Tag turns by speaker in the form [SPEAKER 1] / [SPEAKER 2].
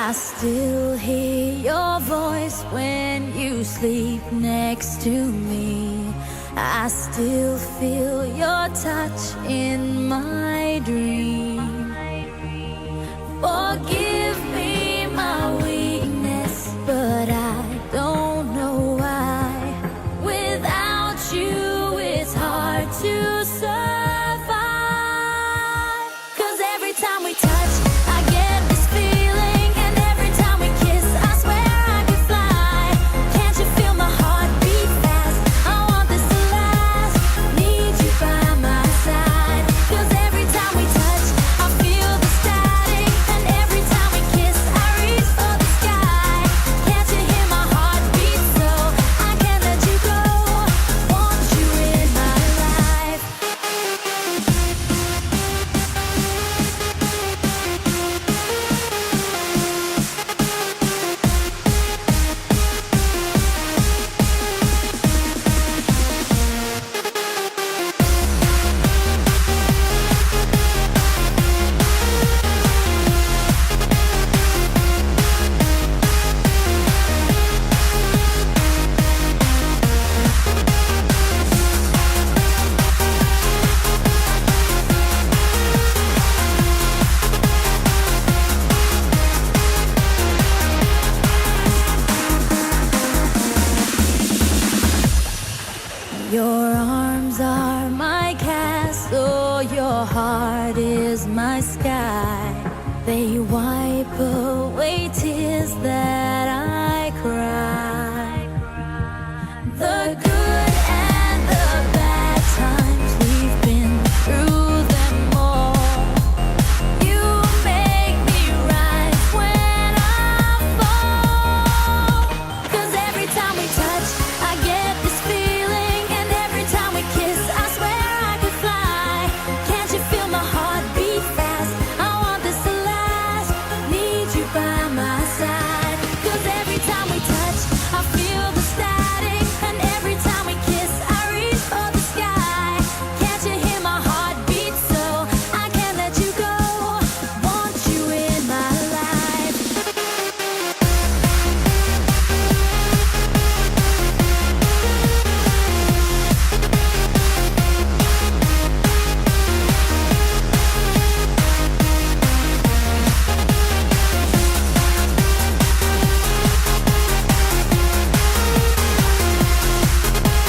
[SPEAKER 1] I still hear your voice when you sleep next to me. I still feel your touch in my dream. Forgive me my weakness, but I don't know why. Without you, it's hard to survive. 'Cause every time we touch, I get this feeling, and every time we kiss, I swear I could fly. Can't you feel my heart beat fast? I want this to last. Need you by my side. 'Cause every time we touch, I feel the static, and every time we kiss, I reach for the sky. Can't you hear my heart beat? So I can't let you go. Want you in my life. Your arms are my castle, your heart is my sky. They wipe away tears that